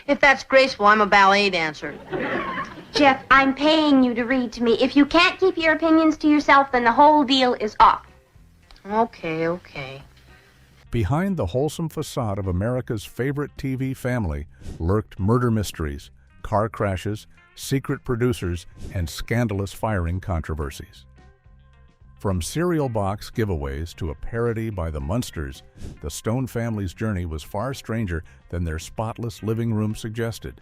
If that's graceful, I'm a ballet dancer. Jeff, I'm paying you to read to me. If you can't keep your opinions to yourself, then the whole deal is off. Okay. Behind the wholesome facade of America's favorite TV family lurked murder mysteries, car crashes, secret producers, and scandalous firing controversies. From cereal box giveaways to a parody by the Munsters, the Stone family's journey was far stranger than their spotless living room suggested.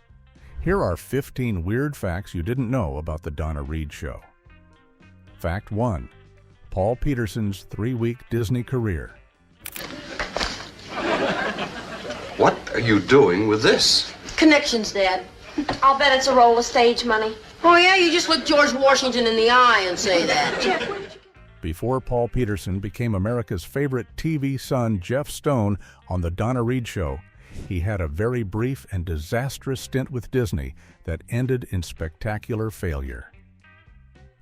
Here are 15 weird facts you didn't know about the Donna Reed Show. Fact 1. Paul Peterson's 3-week Disney career. What are you doing with this? Connections, Dad. I'll bet it's a roll of stage money. Oh, yeah? You just look George Washington in the eye and say that. Jeff, where did you... Before Paul Peterson became America's favorite TV son, Jeff Stone, on the Donna Reed Show, he had a very brief and disastrous stint with Disney that ended in spectacular failure.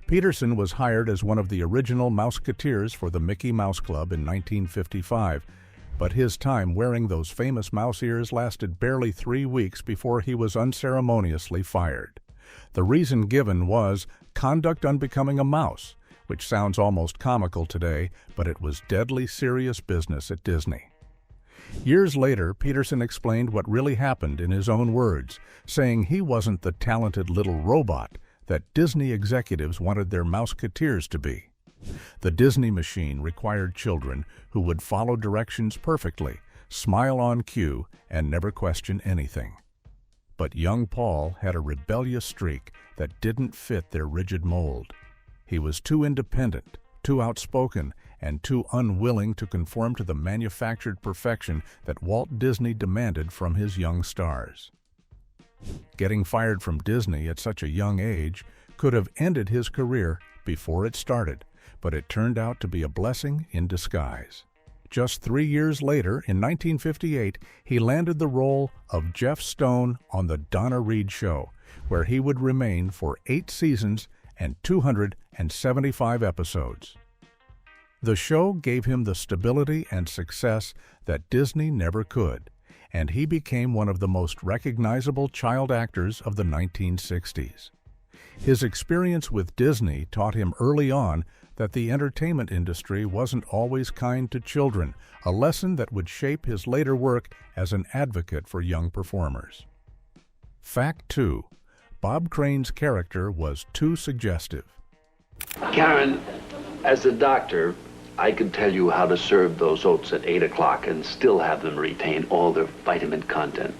Peterson was hired as one of the original Mouseketeers for the Mickey Mouse Club in 1955, but his time wearing those famous mouse ears lasted barely 3 weeks before he was unceremoniously fired. The reason given was conduct unbecoming a mouse, which sounds almost comical today, but it was deadly serious business at Disney. Years later, Peterson explained what really happened in his own words, saying he wasn't the talented little robot that Disney executives wanted their Mouseketeers to be. The Disney machine required children who would follow directions perfectly, smile on cue, and never question anything. But young Paul had a rebellious streak that didn't fit their rigid mold. He was too independent, too outspoken, and too unwilling to conform to the manufactured perfection that Walt Disney demanded from his young stars. Getting fired from Disney at such a young age could have ended his career before it started, but it turned out to be a blessing in disguise. Just 3 years later, in 1958, he landed the role of Jeff Stone on the Donna Reed Show, where he would remain for 8 seasons and 275 episodes. The show gave him the stability and success that Disney never could, and he became one of the most recognizable child actors of the 1960s. His experience with Disney taught him early on that the entertainment industry wasn't always kind to children, a lesson that would shape his later work as an advocate for young performers. Fact 2. Bob Crane's character was too suggestive. Karen, as a doctor, I could tell you how to serve those oats at 8 o'clock and still have them retain all their vitamin content.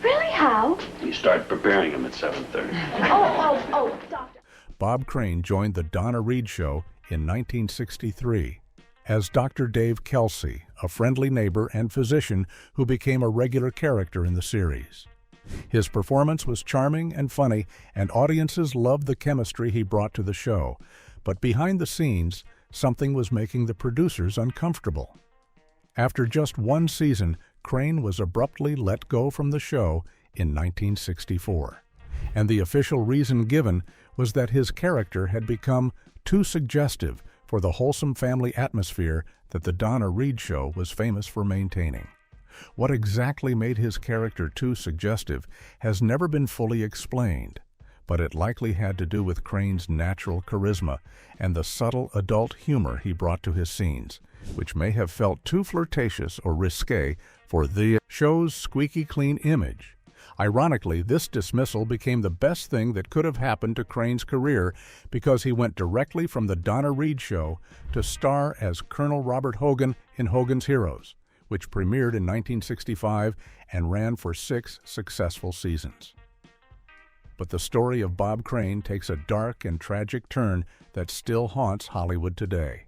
Really, how? You start preparing them at 7:30. Oh, doctor. Bob Crane joined the Donna Reed Show in 1963 as Dr. Dave Kelsey, a friendly neighbor and physician who became a regular character in the series. His performance was charming and funny, and audiences loved the chemistry he brought to the show. But behind the scenes, something was making the producers uncomfortable. After just 1 season, Crane was abruptly let go from the show in 1964. And the official reason given was that his character had become too suggestive for the wholesome family atmosphere that the Donna Reed Show was famous for maintaining. What exactly made his character too suggestive has never been fully explained, but it likely had to do with Crane's natural charisma and the subtle adult humor he brought to his scenes, which may have felt too flirtatious or risque for the show's squeaky clean image. Ironically, this dismissal became the best thing that could have happened to Crane's career because he went directly from the Donna Reed Show to star as Colonel Robert Hogan in Hogan's Heroes, which premiered in 1965 and ran for 6 successful seasons. But the story of Bob Crane takes a dark and tragic turn that still haunts Hollywood today.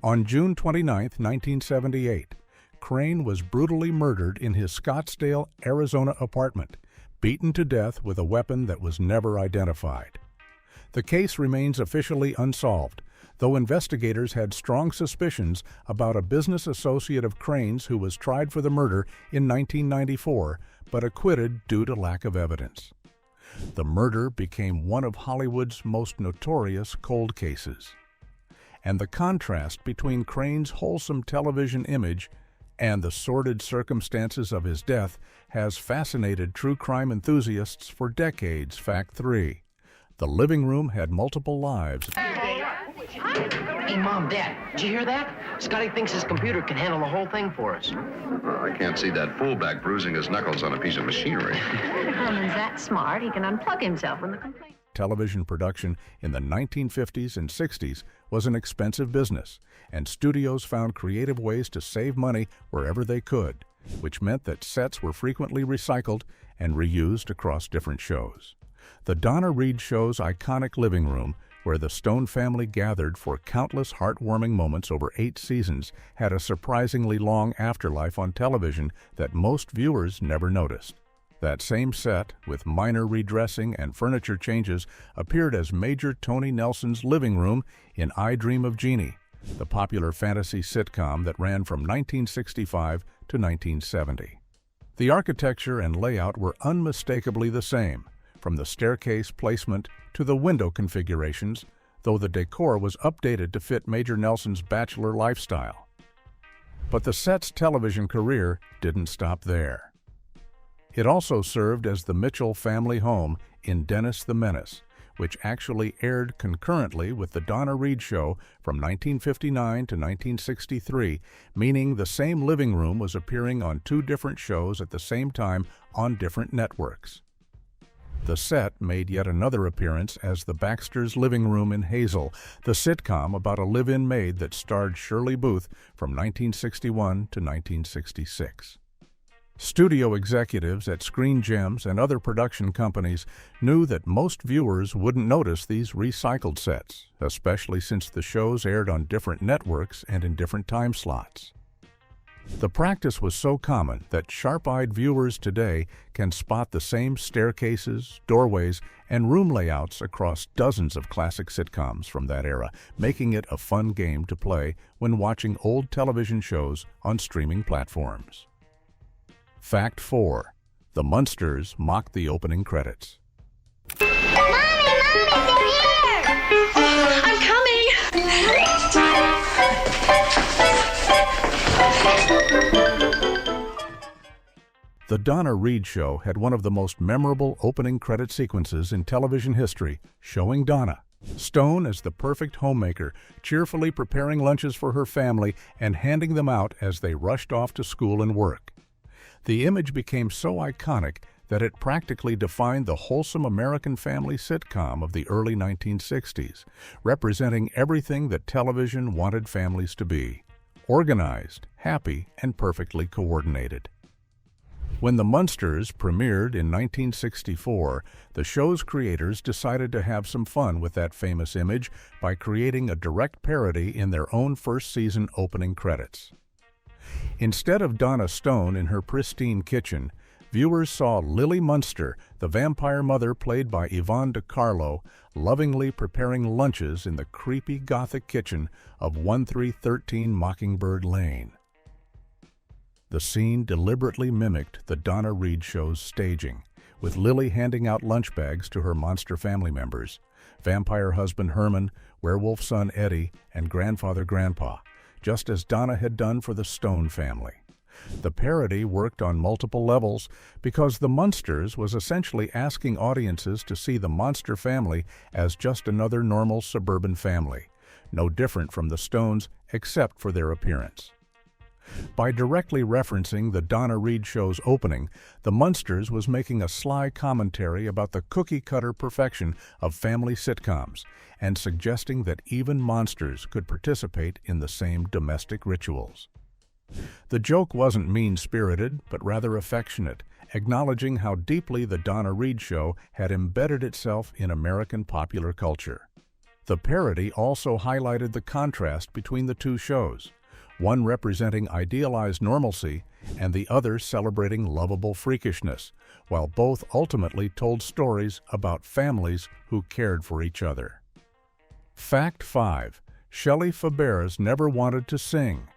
On June 29, 1978, Crane was brutally murdered in his Scottsdale, Arizona apartment, beaten to death with a weapon that was never identified. The case remains officially unsolved, though investigators had strong suspicions about a business associate of Crane's who was tried for the murder in 1994, but acquitted due to lack of evidence. The murder became one of Hollywood's most notorious cold cases. And the contrast between Crane's wholesome television image And the sordid circumstances of his death has fascinated true crime enthusiasts for decades. Fact 3. The living room had multiple lives. Hey, Mom, Dad, did you hear that? Scotty thinks his computer can handle the whole thing for us. I can't see that fullback bruising his knuckles on a piece of machinery. Herman's that smart, he can unplug himself when the complaint... Television production in the 1950s and 60s was an expensive business, and studios found creative ways to save money wherever they could, which meant that sets were frequently recycled and reused across different shows. The Donna Reed Show's iconic living room, where the Stone family gathered for countless heartwarming moments over 8 seasons, had a surprisingly long afterlife on television that most viewers never noticed. That same set, with minor redressing and furniture changes, appeared as Major Tony Nelson's living room in I Dream of Jeannie, the popular fantasy sitcom that ran from 1965 to 1970. The architecture and layout were unmistakably the same, from the staircase placement to the window configurations, though the decor was updated to fit Major Nelson's bachelor lifestyle. But the set's television career didn't stop there. It also served as the Mitchell family home in Dennis the Menace, which actually aired concurrently with the Donna Reed Show from 1959 to 1963, meaning the same living room was appearing on 2 different shows at the same time on different networks. The set made yet another appearance as the Baxter's Living Room in Hazel, the sitcom about a live-in maid that starred Shirley Booth from 1961 to 1966. Studio executives at Screen Gems and other production companies knew that most viewers wouldn't notice these recycled sets, especially since the shows aired on different networks and in different time slots. The practice was so common that sharp-eyed viewers today can spot the same staircases, doorways, and room layouts across dozens of classic sitcoms from that era, making it a fun game to play when watching old television shows on streaming platforms. Fact 4. The Munsters mocked the opening credits. Mommy, they're here! I'm coming! The Donna Reed Show had one of the most memorable opening credit sequences in television history, showing Donna, Stone as the perfect homemaker, cheerfully preparing lunches for her family and handing them out as they rushed off to school and work. The image became so iconic that it practically defined the wholesome American family sitcom of the early 1960s, representing everything that television wanted families to be: organized, happy, and perfectly coordinated. When the Munsters premiered in 1964, the show's creators decided to have some fun with that famous image by creating a direct parody in their own first season opening credits. Instead of Donna Stone in her pristine kitchen, viewers saw Lily Munster, the vampire mother played by Yvonne DiCarlo, lovingly preparing lunches in the creepy Gothic kitchen of 1313 Mockingbird Lane. The scene deliberately mimicked the Donna Reed Show's staging, with Lily handing out lunch bags to her monster family members: vampire husband Herman, werewolf son Eddie, and grandfather Grandpa, just as Donna had done for the Stone family. The parody worked on multiple levels because the Munsters was essentially asking audiences to see the monster family as just another normal suburban family, no different from the Stones except for their appearance. By directly referencing the Donna Reed Show's opening, the Munsters was making a sly commentary about the cookie-cutter perfection of family sitcoms and suggesting that even monsters could participate in the same domestic rituals. The joke wasn't mean-spirited, but rather affectionate, acknowledging how deeply the Donna Reed Show had embedded itself in American popular culture. The parody also highlighted the contrast between the two shows, one representing idealized normalcy and the other celebrating lovable freakishness, while both ultimately told stories about families who cared for each other. Fact 5. Shelley Fabares never wanted to sing.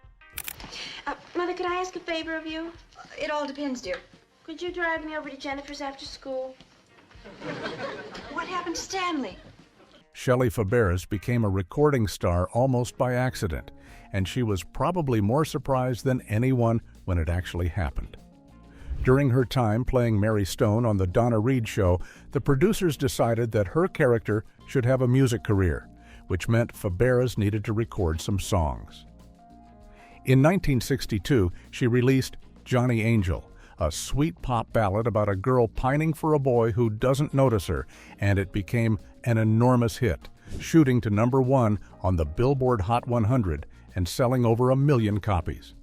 Mother, could I ask a favor of you? It all depends, dear. Could you drive me over to Jennifer's after school? What happened to Stanley? Shelley Fabares became a recording star almost by accident, and she was probably more surprised than anyone when it actually happened. During her time playing Mary Stone on the Donna Reed Show, the producers decided that her character should have a music career, which meant Fabares needed to record some songs. In 1962, she released Johnny Angel, a sweet pop ballad about a girl pining for a boy who doesn't notice her, and it became an enormous hit, shooting to #1 on the Billboard Hot 100 and selling over 1 million copies.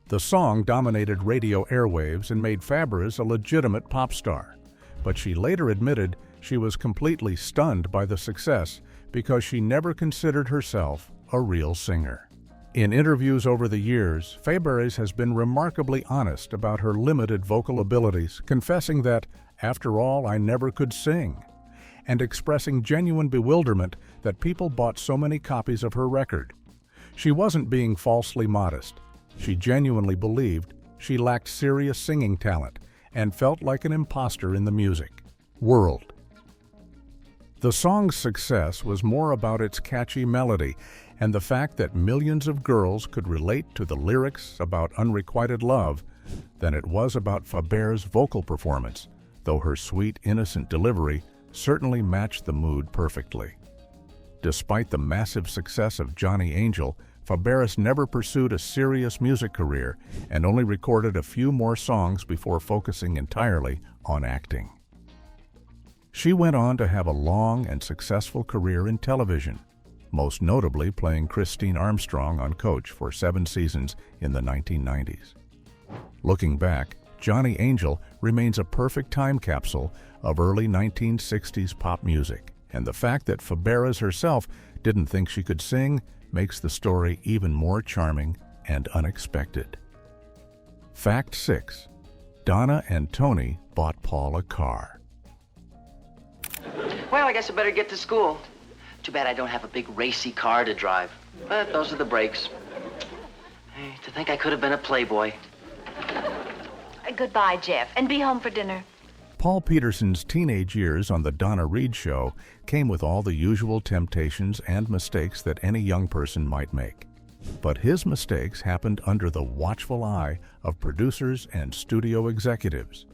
The song dominated radio airwaves and made Fabares a legitimate pop star, but she later admitted she was completely stunned by the success because she never considered herself a real singer. In interviews over the years, Fabares has been remarkably honest about her limited vocal abilities, confessing that, "After all, I never could sing," and expressing genuine bewilderment that people bought so many copies of her record. She wasn't being falsely modest. She genuinely believed she lacked serious singing talent and felt like an imposter in the music world. The song's success was more about its catchy melody and the fact that millions of girls could relate to the lyrics about unrequited love than it was about Fabares' vocal performance, though her sweet, innocent delivery certainly matched the mood perfectly. Despite the massive success of Johnny Angel, Fabares never pursued a serious music career and only recorded a few more songs before focusing entirely on acting. She went on to have a long and successful career in television, most notably playing Christine Armstrong on Coach for 7 seasons in the 1990s. Looking back, Johnny Angel remains a perfect time capsule of early 1960s pop music, and the fact that Fabares herself didn't think she could sing makes the story even more charming and unexpected. Fact 6. Donna and Tony bought Paul a car. Well, I guess I better get to school. Too bad I don't have a big racy car to drive. But those are the breaks. Hey, to think I could have been a playboy. Goodbye, Jeff, and be home for dinner. Paul Peterson's teenage years on the Donna Reed Show came with all the usual temptations and mistakes that any young person might make. But his mistakes happened under the watchful eye of producers and studio executives.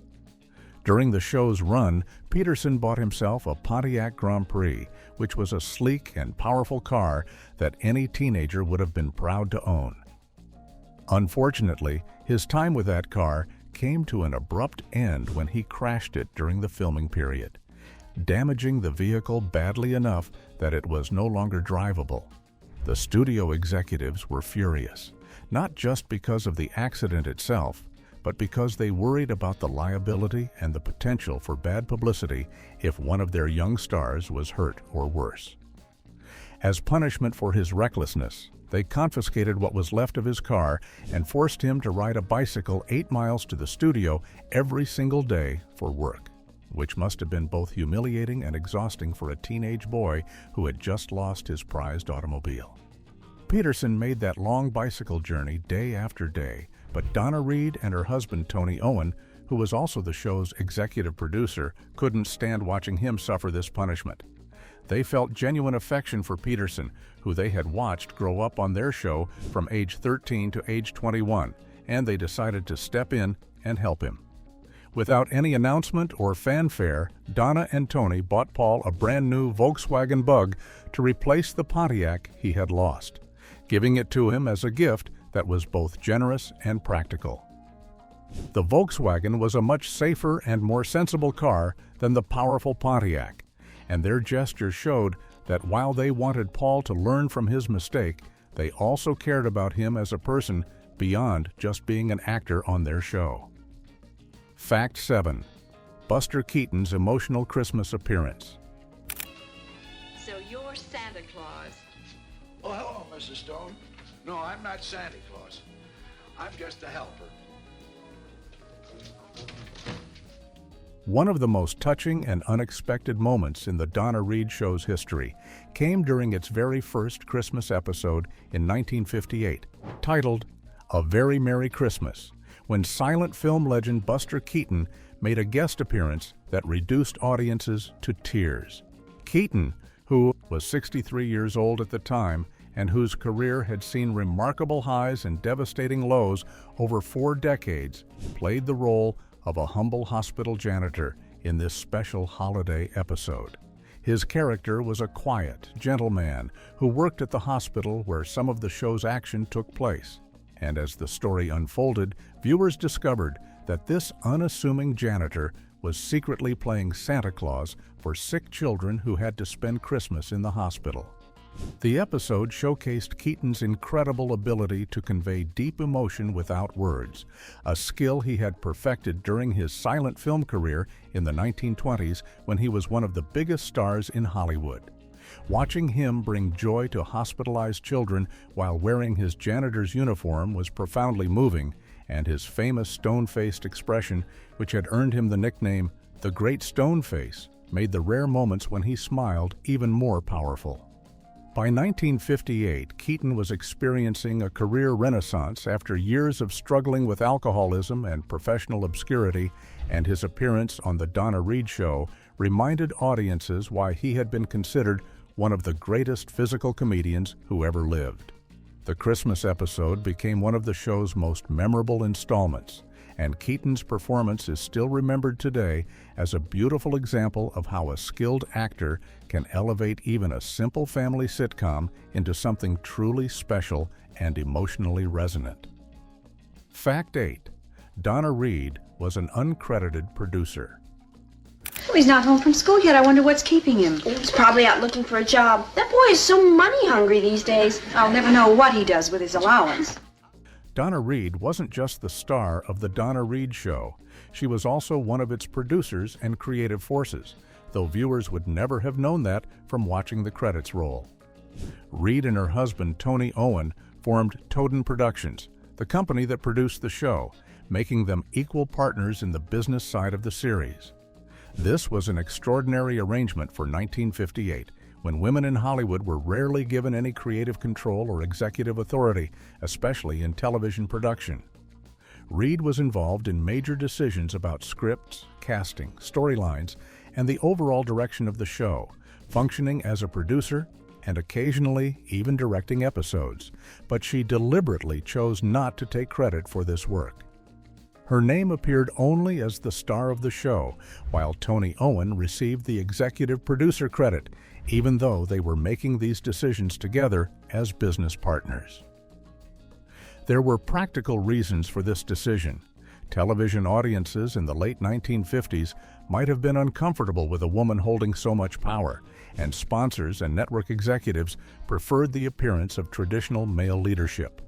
During the show's run, Peterson bought himself a Pontiac Grand Prix, which was a sleek and powerful car that any teenager would have been proud to own. Unfortunately, his time with that car came to an abrupt end when he crashed it during the filming period, damaging the vehicle badly enough that it was no longer drivable. The studio executives were furious, not just because of the accident itself, but because they worried about the liability and the potential for bad publicity if one of their young stars was hurt or worse. As punishment for his recklessness, they confiscated what was left of his car and forced him to ride a bicycle 8 miles to the studio every single day for work, which must have been both humiliating and exhausting for a teenage boy who had just lost his prized automobile. Peterson made that long bicycle journey day after day, but Donna Reed and her husband Tony Owen, who was also the show's executive producer, couldn't stand watching him suffer this punishment. They felt genuine affection for Peterson, who they had watched grow up on their show from age 13 to age 21, and they decided to step in and help him. Without any announcement or fanfare, Donna and Tony bought Paul a brand new Volkswagen Bug to replace the Pontiac he had lost, giving it to him as a gift that was both generous and practical. The Volkswagen was a much safer and more sensible car than the powerful Pontiac, and their gesture showed that while they wanted Paul to learn from his mistake, they also cared about him as a person beyond just being an actor on their show. Fact 7. Buster Keaton's emotional Christmas appearance. So you're Santa Claus. Oh, hello, Mrs. Stone. No, I'm not Santa Claus. I'm just a helper. One of the most touching and unexpected moments in the Donna Reed Show's history came during its very first Christmas episode in 1958, titled A Very Merry Christmas, when silent film legend Buster Keaton made a guest appearance that reduced audiences to tears. Keaton, who was 63 years old at the time and whose career had seen remarkable highs and devastating lows over 4 decades, played the role of a humble hospital janitor in this special holiday episode. His character was a quiet, gentle man who worked at the hospital where some of the show's action took place. And as the story unfolded, viewers discovered that this unassuming janitor was secretly playing Santa Claus for sick children who had to spend Christmas in the hospital. The episode showcased Keaton's incredible ability to convey deep emotion without words, a skill he had perfected during his silent film career in the 1920s when he was one of the biggest stars in Hollywood. Watching him bring joy to hospitalized children while wearing his janitor's uniform was profoundly moving, and his famous stone-faced expression, which had earned him the nickname the Great Stone Face, made the rare moments when he smiled even more powerful. By 1958, Keaton was experiencing a career renaissance after years of struggling with alcoholism and professional obscurity, and his appearance on The Donna Reed Show reminded audiences why he had been considered one of the greatest physical comedians who ever lived. The Christmas episode became one of the show's most memorable installments, and Keaton's performance is still remembered today as a beautiful example of how a skilled actor can elevate even a simple family sitcom into something truly special and emotionally resonant. Fact 8. Donna Reed was an uncredited producer. Oh, he's not home from school yet. I wonder what's keeping him. He's probably out looking for a job. That boy is so money hungry these days. I'll never know what he does with his allowance. Donna Reed wasn't just the star of The Donna Reed Show. She was also one of its producers and creative forces, though viewers would never have known that from watching the credits roll. Reed and her husband, Tony Owen, formed Toden Productions, the company that produced the show, making them equal partners in the business side of the series. This was an extraordinary arrangement for 1958, when women in Hollywood were rarely given any creative control or executive authority, especially in television production. Reed was involved in major decisions about scripts, casting, storylines, and the overall direction of the show, functioning as a producer and occasionally even directing episodes, but she deliberately chose not to take credit for this work. Her name appeared only as the star of the show, while Tony Owen received the executive producer credit, even though they were making these decisions together as business partners. There were practical reasons for this decision. Television audiences in the late 1950s might have been uncomfortable with a woman holding so much power, and sponsors and network executives preferred the appearance of traditional male leadership.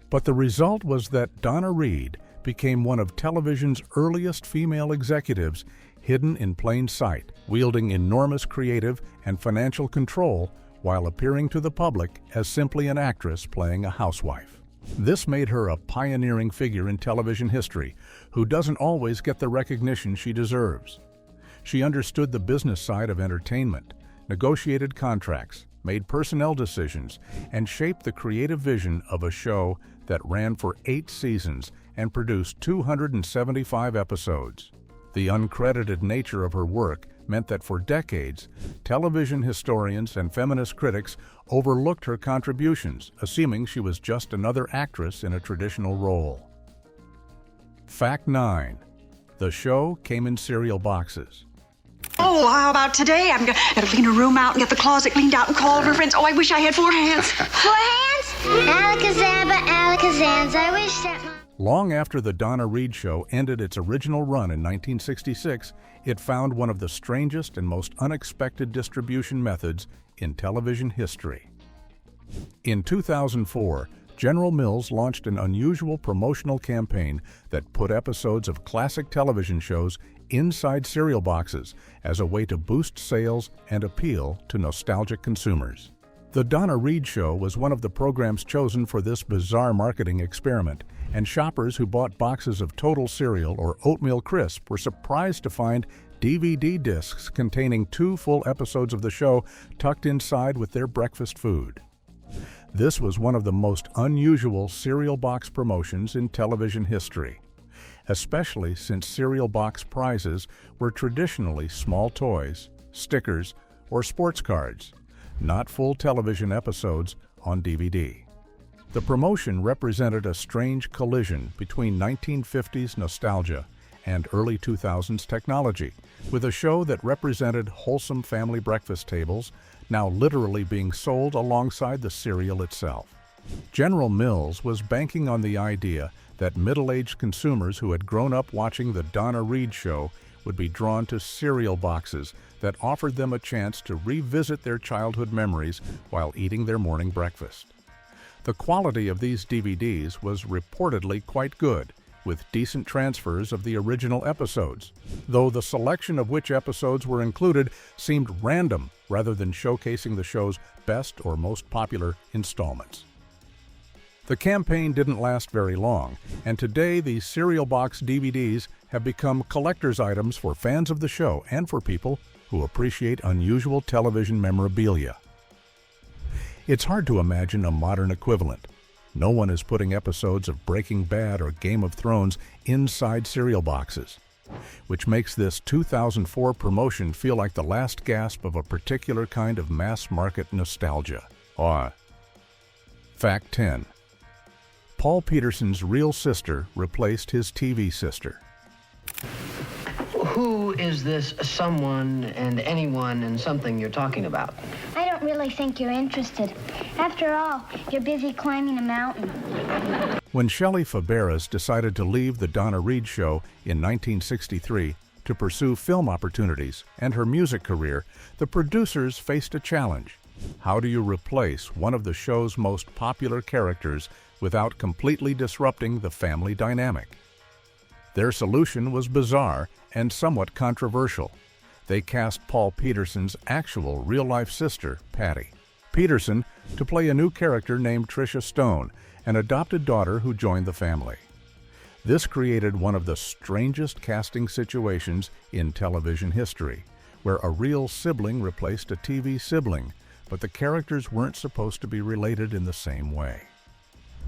But the result was that Donna Reed became one of television's earliest female executives, hidden in plain sight, wielding enormous creative and financial control while appearing to the public as simply an actress playing a housewife. This made her a pioneering figure in television history who doesn't always get the recognition she deserves. She understood the business side of entertainment, negotiated contracts, made personnel decisions, and shaped the creative vision of a show that ran for 8 seasons and produced 275 episodes. The uncredited nature of her work meant that for decades, television historians and feminist critics overlooked her contributions, assuming she was just another actress in a traditional role. Fact 9. The show came in cereal boxes. Oh, how about today? I'm gonna clean her room out and get the closet cleaned out and call her friends. Oh, I wish I had 4 hands. 4 hands? Alakazam, alakazams. I wish that... Long after The Donna Reed Show ended its original run in 1966, it found one of the strangest and most unexpected distribution methods in television history. In 2004, General Mills launched an unusual promotional campaign that put episodes of classic television shows inside cereal boxes as a way to boost sales and appeal to nostalgic consumers. The Donna Reed Show was one of the programs chosen for this bizarre marketing experiment, and shoppers who bought boxes of Total cereal or Oatmeal Crisp were surprised to find DVD discs containing 2 full episodes of the show tucked inside with their breakfast food. This was one of the most unusual cereal box promotions in television history, especially since cereal box prizes were traditionally small toys, stickers, or sports cards, not full television episodes on DVD. The promotion represented a strange collision between 1950s nostalgia and early 2000s technology, with a show that represented wholesome family breakfast tables now literally being sold alongside the cereal itself. General Mills was banking on the idea that middle-aged consumers who had grown up watching the Donna Reed Show would be drawn to cereal boxes that offered them a chance to revisit their childhood memories while eating their morning breakfast. The quality of these DVDs was reportedly quite good, with decent transfers of the original episodes, though the selection of which episodes were included seemed random rather than showcasing the show's best or most popular installments. The campaign didn't last very long, and today these cereal box DVDs have become collector's items for fans of the show and for people who appreciate unusual television memorabilia. It's hard to imagine a modern equivalent. No one is putting episodes of Breaking Bad or Game of Thrones inside cereal boxes, which makes this 2004 promotion feel like the last gasp of a particular kind of mass-market nostalgia. Fact 10. Paul Peterson's real sister replaced his TV sister. Who is this someone and anyone and something you're talking about? I don't really think you're interested. After all, you're busy climbing a mountain. When Shelley Fabares decided to leave the Donna Reed Show in 1963 to pursue film opportunities and her music career, the producers faced a challenge. How do you replace one of the show's most popular characters without completely disrupting the family dynamic? Their solution was bizarre and somewhat controversial. They cast Paul Peterson's actual real-life sister, Patty Peterson, to play a new character named Tricia Stone, an adopted daughter who joined the family. This created one of the strangest casting situations in television history, where a real sibling replaced a TV sibling, but the characters weren't supposed to be related in the same way.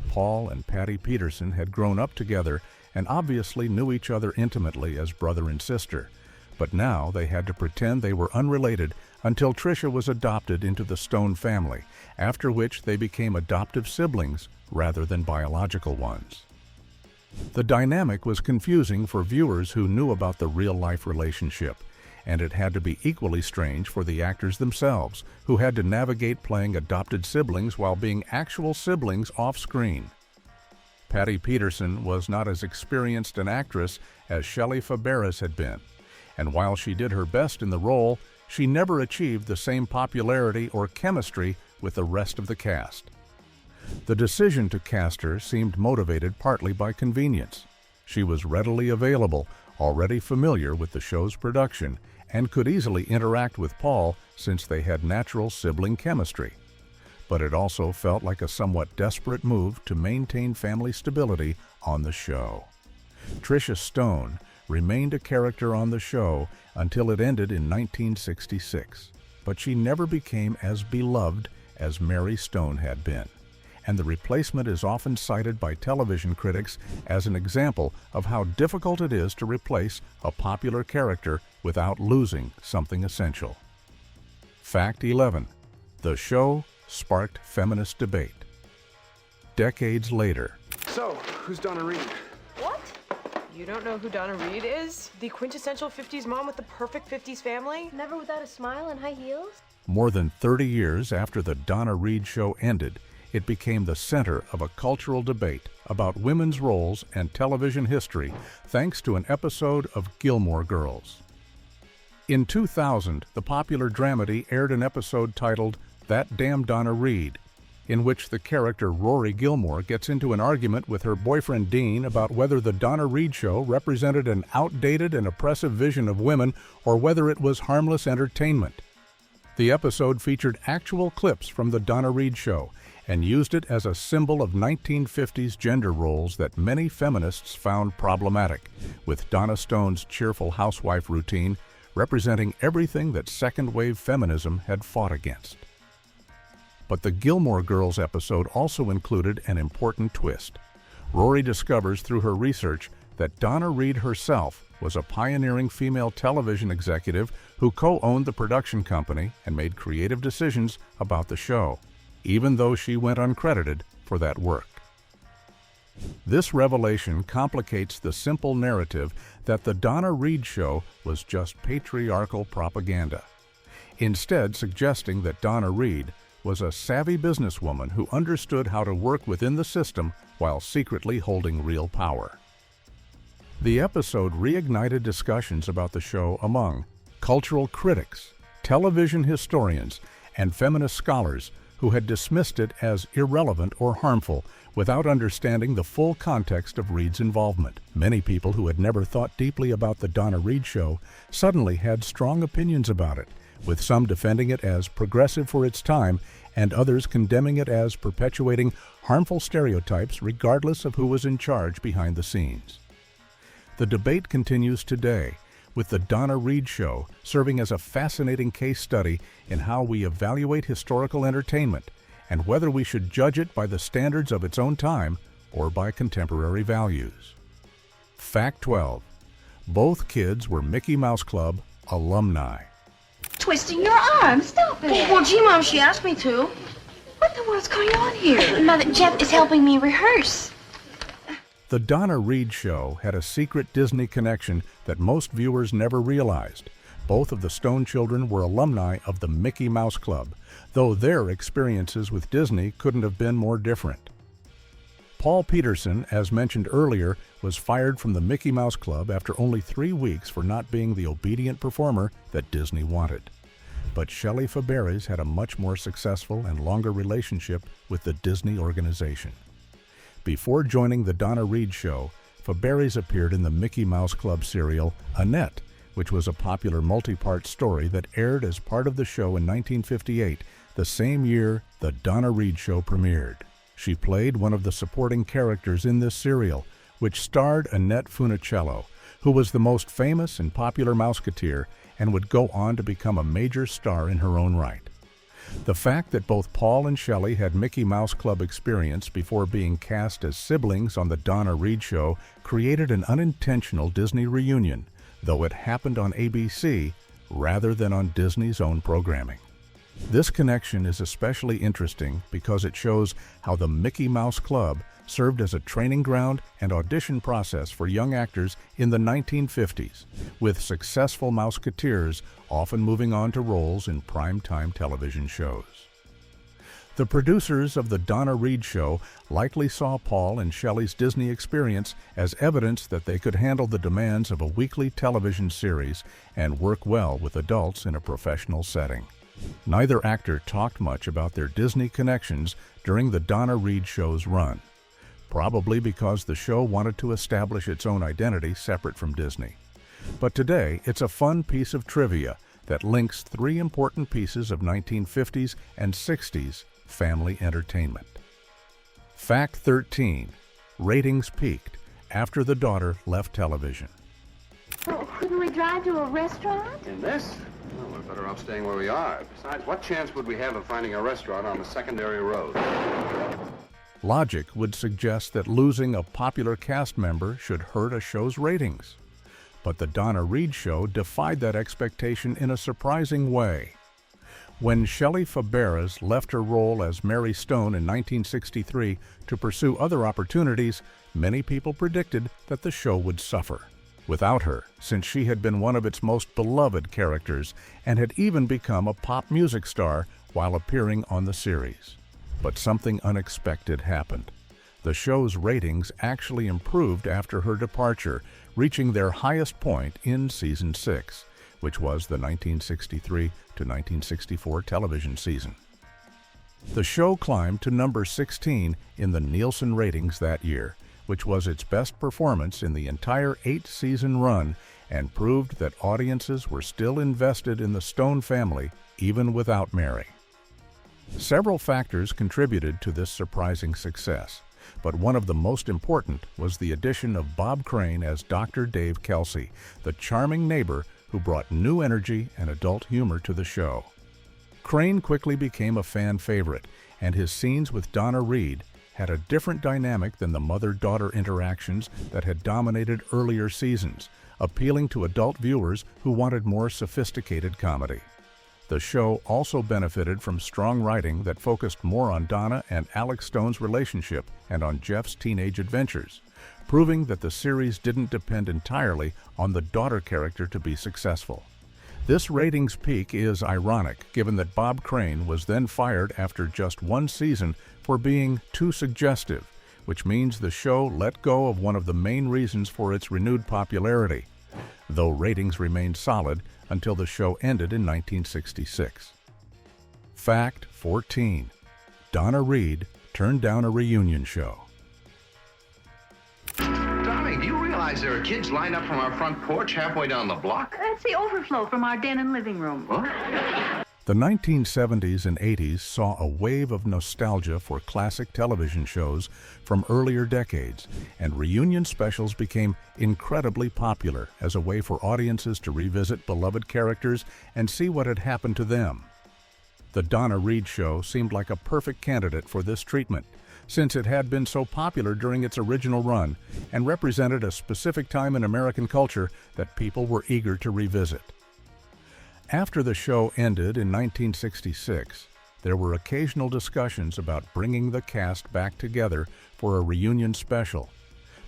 Paul and Patty Peterson had grown up together and obviously knew each other intimately as brother and sister, but now they had to pretend they were unrelated until Tricia was adopted into the Stone family, after which they became adoptive siblings rather than biological ones. The dynamic was confusing for viewers who knew about the real-life relationship, and it had to be equally strange for the actors themselves, who had to navigate playing adopted siblings while being actual siblings off-screen. Patty Peterson was not as experienced an actress as Shelley Fabares had been, and while she did her best in the role, she never achieved the same popularity or chemistry with the rest of the cast. The decision to cast her seemed motivated partly by convenience. She was readily available, already familiar with the show's production, and could easily interact with Paul since they had natural sibling chemistry. But it also felt like a somewhat desperate move to maintain family stability on the show. Tricia Stone remained a character on the show until it ended in 1966, but she never became as beloved as Mary Stone had been, and the replacement is often cited by television critics as an example of how difficult it is to replace a popular character without losing something essential. Fact 11. The show sparked feminist debate. Decades later. So, who's Donna Reed? What? You don't know who Donna Reed is? The quintessential 50s mom with the perfect 50s family? Never without a smile and high heels? More than 30 years after the Donna Reed Show ended, it became the center of a cultural debate about women's roles and television history thanks to an episode of Gilmore Girls. In 2000, the popular dramedy aired an episode titled That Damn Donna Reed, in which the character Rory Gilmore gets into an argument with her boyfriend Dean about whether the Donna Reed Show represented an outdated and oppressive vision of women or whether it was harmless entertainment. The episode featured actual clips from the Donna Reed Show and used it as a symbol of 1950s gender roles that many feminists found problematic, with Donna Stone's cheerful housewife routine representing everything that second-wave feminism had fought against. But the Gilmore Girls episode also included an important twist. Rory discovers through her research that Donna Reed herself was a pioneering female television executive who co-owned the production company and made creative decisions about the show, even though she went uncredited for that work. This revelation complicates the simple narrative that the Donna Reed Show was just patriarchal propaganda, instead suggesting that Donna Reed was a savvy businesswoman who understood how to work within the system while secretly holding real power. The episode reignited discussions about the show among cultural critics, television historians, and feminist scholars who had dismissed it as irrelevant or harmful without understanding the full context of Reed's involvement. Many people who had never thought deeply about the Donna Reed Show suddenly had strong opinions about it, with some defending it as progressive for its time and others condemning it as perpetuating harmful stereotypes regardless of who was in charge behind the scenes. The debate continues today, with the Donna Reed Show serving as a fascinating case study in how we evaluate historical entertainment and whether we should judge it by the standards of its own time or by contemporary values. Fact 12. Both kids were Mickey Mouse Club alumni. Twisting your arm. Stop it. Well, gee, Mom, she asked me to. What in the world's going on here? Mother, Jeff is helping me rehearse. The Donna Reed Show had a secret Disney connection that most viewers never realized. Both of the Stone children were alumni of the Mickey Mouse Club, though their experiences with Disney couldn't have been more different. Paul Peterson, as mentioned earlier, was fired from the Mickey Mouse Club after only 3 weeks for not being the obedient performer that Disney wanted. But Shelley Fabares had a much more successful and longer relationship with the Disney organization. Before joining the Donna Reed Show, Fabares appeared in the Mickey Mouse Club serial Annette, which was a popular multi-part story that aired as part of the show in 1958, the same year the Donna Reed Show premiered. She played one of the supporting characters in this serial, which starred Annette Funicello, who was the most famous and popular Mouseketeer and would go on to become a major star in her own right. The fact that both Paul and Shelley had Mickey Mouse Club experience before being cast as siblings on the Donna Reed Show created an unintentional Disney reunion, though it happened on ABC rather than on Disney's own programming. This connection is especially interesting because it shows how the Mickey Mouse Club served as a training ground and audition process for young actors in the 1950s, with successful Mouseketeers often moving on to roles in primetime television shows. The producers of the Donna Reed Show likely saw Paul and Shelley's Disney experience as evidence that they could handle the demands of a weekly television series and work well with adults in a professional setting. Neither actor talked much about their Disney connections during the Donna Reed Show's run, probably because the show wanted to establish its own identity separate from Disney. But today, it's a fun piece of trivia that links 3 important pieces of 1950s and 60s family entertainment. Fact 13. Ratings peaked after the daughter left television. Well, couldn't we drive to a restaurant? In this? Well, we're better off staying where we are. Besides, what chance would we have of finding a restaurant on the secondary road? Logic would suggest that losing a popular cast member should hurt a show's ratings. But the Donna Reed Show defied that expectation in a surprising way. When Shelley Fabares left her role as Mary Stone in 1963 to pursue other opportunities, many people predicted that the show would suffer without her, since she had been one of its most beloved characters and had even become a pop music star while appearing on the series. But something unexpected happened. The show's ratings actually improved after her departure, reaching their highest point in Season 6, which was the 1963 to 1964 television season. The show climbed to number 16 in the Nielsen ratings that year, which was its best performance in the entire 8-season run and proved that audiences were still invested in the Stone family even without Mary. Several factors contributed to this surprising success, but one of the most important was the addition of Bob Crane as Dr. Dave Kelsey, the charming neighbor who brought new energy and adult humor to the show. Crane quickly became a fan favorite, and his scenes with Donna Reed had a different dynamic than the mother-daughter interactions that had dominated earlier seasons, appealing to adult viewers who wanted more sophisticated comedy. The show also benefited from strong writing that focused more on Donna and Alex Stone's relationship and on Jeff's teenage adventures, proving that the series didn't depend entirely on the daughter character to be successful. This ratings peak is ironic, given that Bob Crane was then fired after just one season for being too suggestive, which means the show let go of one of the main reasons for its renewed popularity, though ratings remained solid until the show ended in 1966. Fact 14. Donna Reed turned down a reunion show. Darling, do you realize there are kids lined up from our front porch halfway down the block? That's the overflow from our den and living room. What? The 1970s and 80s saw a wave of nostalgia for classic television shows from earlier decades, and reunion specials became incredibly popular as a way for audiences to revisit beloved characters and see what had happened to them. The Donna Reed Show seemed like a perfect candidate for this treatment, since it had been so popular during its original run and represented a specific time in American culture that people were eager to revisit. After the show ended in 1966, there were occasional discussions about bringing the cast back together for a reunion special,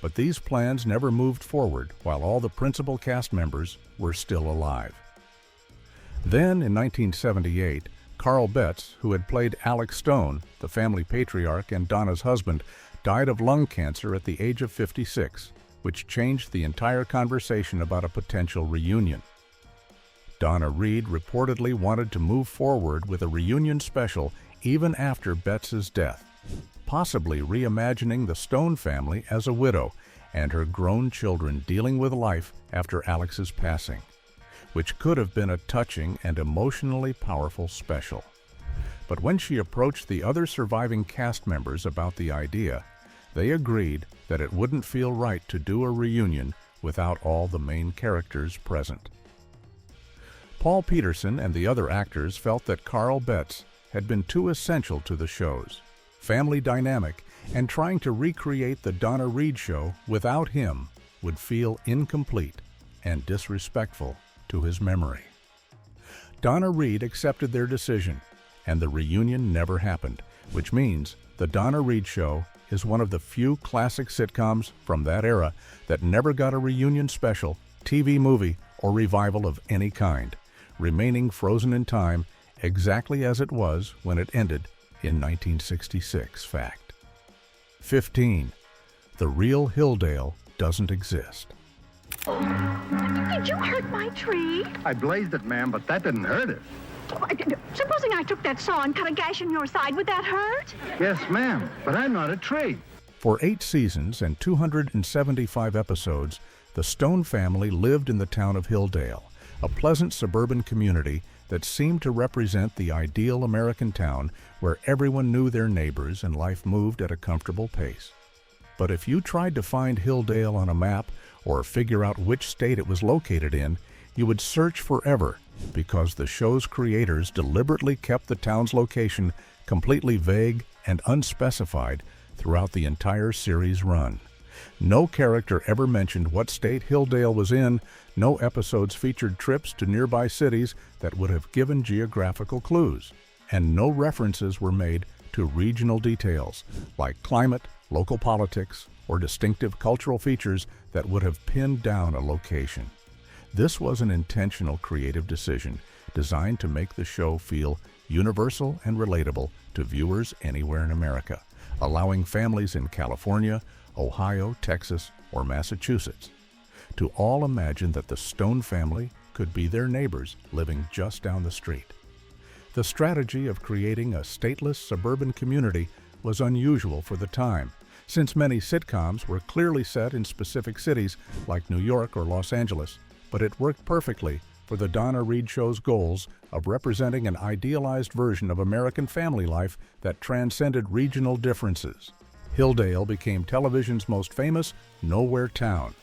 but these plans never moved forward while all the principal cast members were still alive. Then, in 1978, Carl Betts, who had played Alex Stone, the family patriarch and Donna's husband, died of lung cancer at the age of 56, which changed the entire conversation about a potential reunion. Donna Reed reportedly wanted to move forward with a reunion special even after Betts's death, possibly reimagining the Stone family as a widow and her grown children dealing with life after Alex's passing, which could have been a touching and emotionally powerful special. But when she approached the other surviving cast members about the idea, they agreed that it wouldn't feel right to do a reunion without all the main characters present. Paul Peterson and the other actors felt that Carl Betts had been too essential to the show's family dynamic, and trying to recreate the Donna Reed Show without him would feel incomplete and disrespectful to his memory. Donna Reed accepted their decision, and the reunion never happened, which means the Donna Reed Show is one of the few classic sitcoms from that era that never got a reunion special, TV movie, or revival of any kind, remaining frozen in time exactly as it was when it ended in 1966. Fact 15. The real Hilldale doesn't exist. Did you hurt my tree? I blazed it, ma'am, but that didn't hurt it. Supposing I took that saw and cut a gash in your side, would that hurt? Yes, ma'am, but I'm not a tree. For 8 seasons and 275 episodes, the Stone family lived in the town of Hilldale, a pleasant suburban community that seemed to represent the ideal American town where everyone knew their neighbors and life moved at a comfortable pace. But if you tried to find Hilldale on a map or figure out which state it was located in, you would search forever because the show's creators deliberately kept the town's location completely vague and unspecified throughout the entire series run. No character ever mentioned what state Hilldale was in, no episodes featured trips to nearby cities that would have given geographical clues, and no references were made to regional details like climate, local politics, or distinctive cultural features that would have pinned down a location. This was an intentional creative decision designed to make the show feel universal and relatable to viewers anywhere in America, allowing families in California, Ohio, Texas, or Massachusetts to all imagine that the Stone family could be their neighbors living just down the street. The strategy of creating a stateless suburban community was unusual for the time, since many sitcoms were clearly set in specific cities like New York or Los Angeles, but it worked perfectly for the Donna Reed Show's goals of representing an idealized version of American family life that transcended regional differences. Hilldale became television's most famous nowhere town,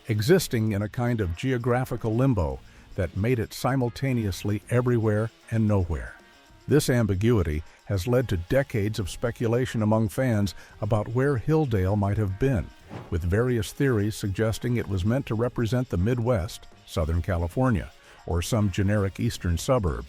existing in a kind of geographical limbo that made it simultaneously everywhere and nowhere. This ambiguity has led to decades of speculation among fans about where Hilldale might have been, with various theories suggesting it was meant to represent the Midwest, Southern California, or some generic eastern suburb.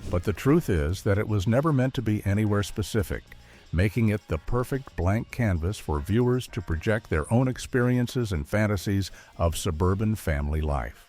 But the truth is that it was never meant to be anywhere specific, making it the perfect blank canvas for viewers to project their own experiences and fantasies of suburban family life.